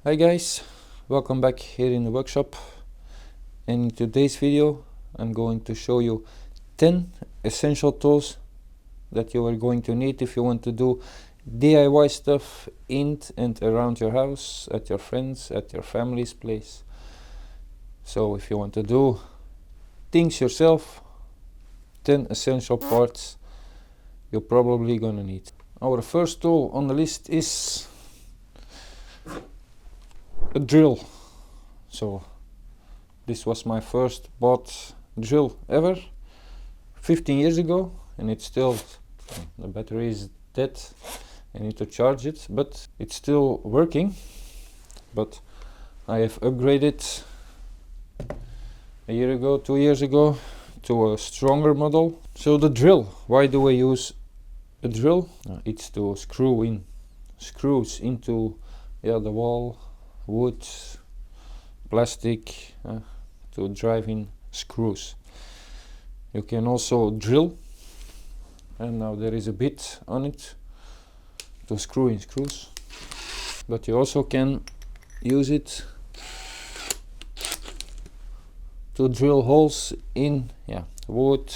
Hi guys, welcome back here in the workshop. In today's video I'm going to show you 10 essential tools that you are going to need if you want to do DIY stuff in and around your house, at your friends, at your family's place. So if you want to do things yourself, 10 essential parts you're probably gonna need. Our first tool on the list is a drill. So this was my first bought drill ever 15 years ago, and it's still, the battery is dead, I need to charge it, but it's still working. But I have upgraded a year ago, 2 years ago, to a stronger model. So the drill, why do I use a drill? It's to screw in screws into the wall, wood, plastic, to drive in screws. You can also drill, and now there is a bit on it to screw in screws, but you also can use it to drill holes in wood.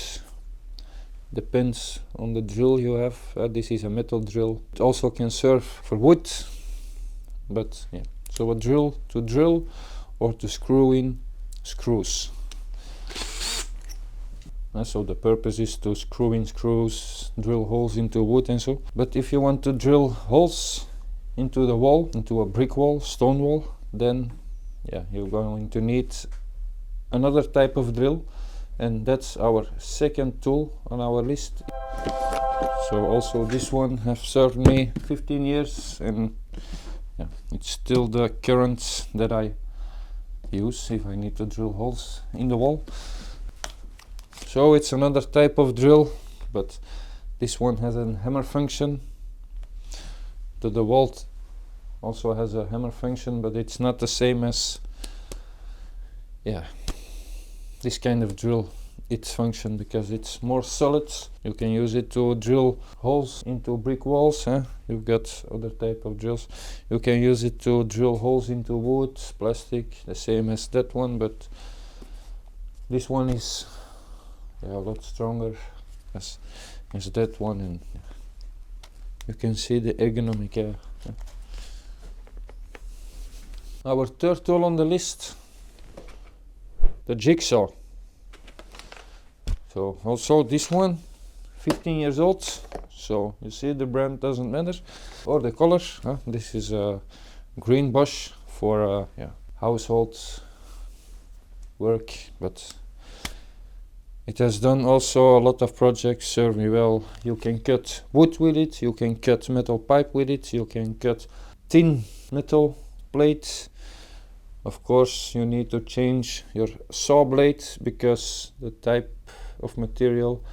Depends on the drill you have. This is a metal drill. It also can serve for wood, but so a drill to drill or to screw in screws. So the purpose is to screw in screws, drill holes into wood and so. But if you want to drill holes into the wall, into a brick wall, stone wall, then you're going to need another type of drill, and that's our second tool on our list. So also this one has served me 15 years, and it's still the current that I use if I need to drill holes in the wall. So it's another type of drill, but this one has a hammer function. The DeWalt also has a hammer function, but it's not the same as this kind of drill, its function, because it's more solid. You can use it to drill holes into brick walls. You've got other type of drills. You can use it to drill holes into wood, plastic, the same as that one, but this one is a lot stronger as that one, and you can see the ergonomic. Our third tool on the list, the jigsaw. So also this one, 15 years old, so you see the brand doesn't matter, or the color. This is a green Bosch for household work, but it has done also a lot of projects, serve me well. You can cut wood with it, you can cut metal pipe with it, you can cut thin metal plates. Of course you need to change your saw blade, because the type of material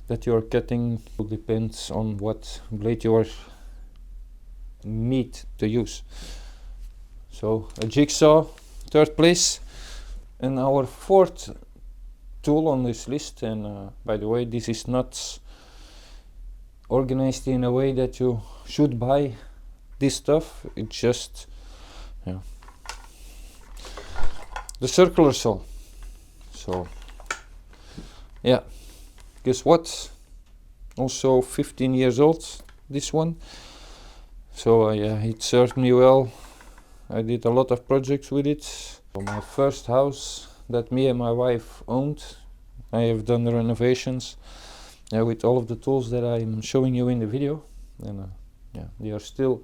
that you are cutting depends on what blade you are need to use. So a jigsaw, third place. And our fourth tool on this list, and by the way, this is not organized in a way that you should buy this stuff. It's just the circular saw. So guess what, also 15 years old, this one. So it served me well. I did a lot of projects with it. So my first house that me and my wife owned, I have done the renovations with all of the tools that I'm showing you in the video, and they are still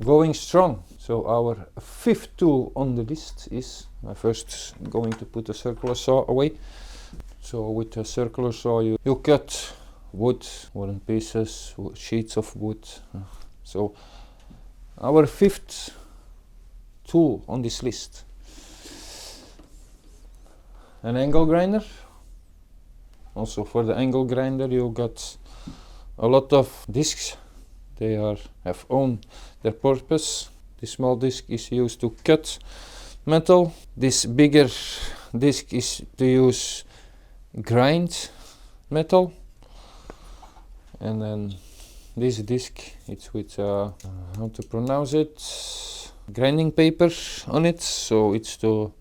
going strong. So our fifth tool on the list is, first going to put the circular saw away. So with a circular saw you cut wood, wooden pieces, sheets of wood. So our fifth tool on this list, an angle grinder. Also for the angle grinder you got a lot of discs. They have owned their purpose. This small disc is used to cut metal. This bigger disc is to use grind metal, and then this disc, it's with how to pronounce it, grinding paper on it, so it's to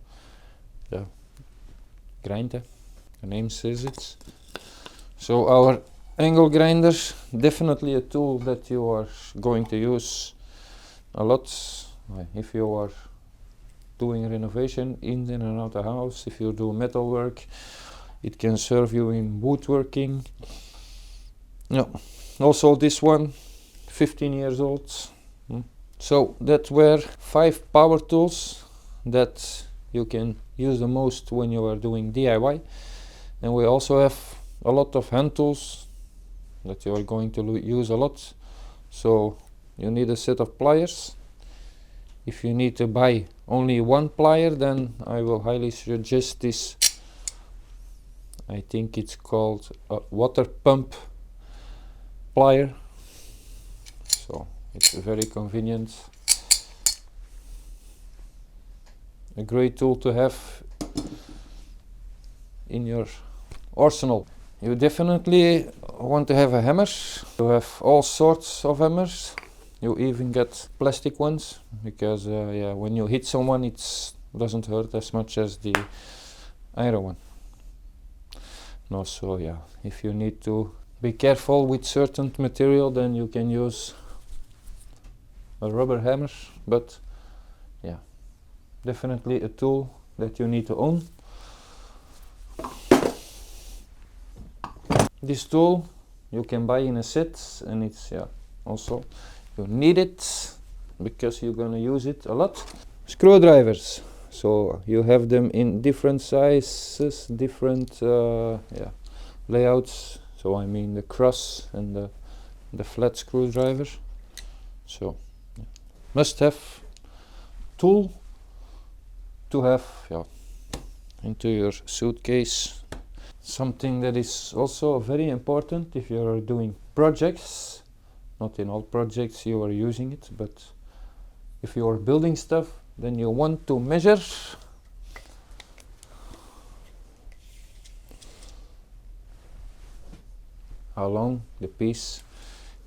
grind. The name says it. So our angle grinder, definitely a tool that you are going to use a lot if you are doing renovation in and out the house. If you do metal work, it can serve you in woodworking. Also this one, 15 years old. So that were 5 power tools that you can use the most when you are doing DIY. And we also have a lot of hand tools that you are going to use a lot. So you need a set of pliers. If you need to buy only one plier, then I will highly suggest this. I think it's called a water pump plier. So it's very convenient. A great tool to have in your arsenal. You definitely want to have a hammer. You have all sorts of hammers. You even get plastic ones, because when you hit someone it doesn't hurt as much as the iron one. And also, if you need to be careful with certain material, then you can use a rubber hammer, but definitely a tool that you need to own. This tool you can buy in a set, and it's also you need it because you're gonna use it a lot. Screwdrivers, so you have them in different sizes, different layouts. So I mean the cross and the flat screwdriver. So must have tool to have into your suitcase. Something that is also very important if you are doing projects. Not in all projects you are using it, but if you are building stuff, then you want to measure how long the piece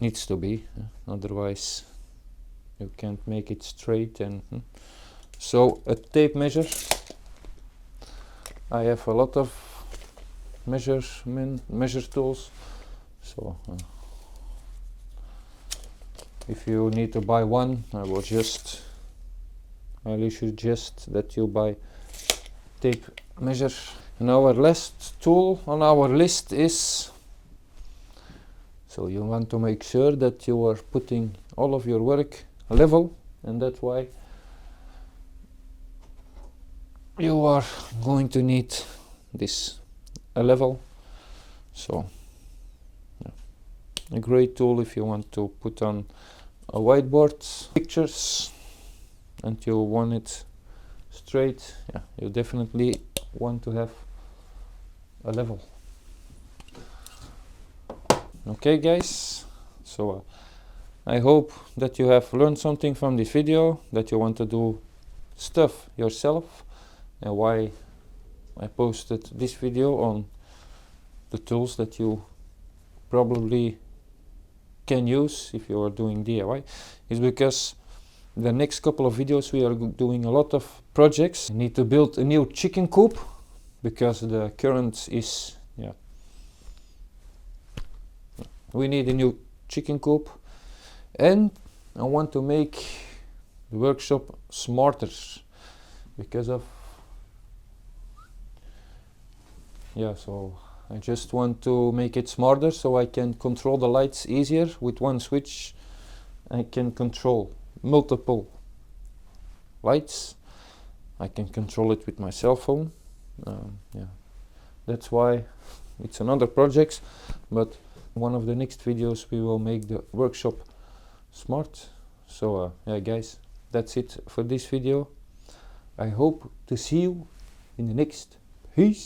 needs to be, otherwise you can't make it straight. And so a tape measure. I have a lot of measure tools, so if you need to buy one, I will just highly suggest that you buy tape measure. And our last tool on our list is, so you want to make sure that you are putting all of your work level, and that's why you are going to need this a level. So a great tool if you want to put on a whiteboard pictures and you want it straight. You definitely want to have a level. Okay guys, so I hope that you have learned something from this video, that you want to do stuff yourself, and why I posted this video on the tools that you probably can use if you are doing DIY, is because the next couple of videos we are doing a lot of projects. We need to build a new chicken coop because the current is we need a new chicken coop, and I want to make the workshop smarter because of so I just want to make it smarter so I can control the lights easier. With one switch I can control multiple lights. I can control it with my cell phone. That's why it's another project, but one of the next videos we will make the workshop smart. So guys, that's it for this video. I hope to see you in the next. Peace.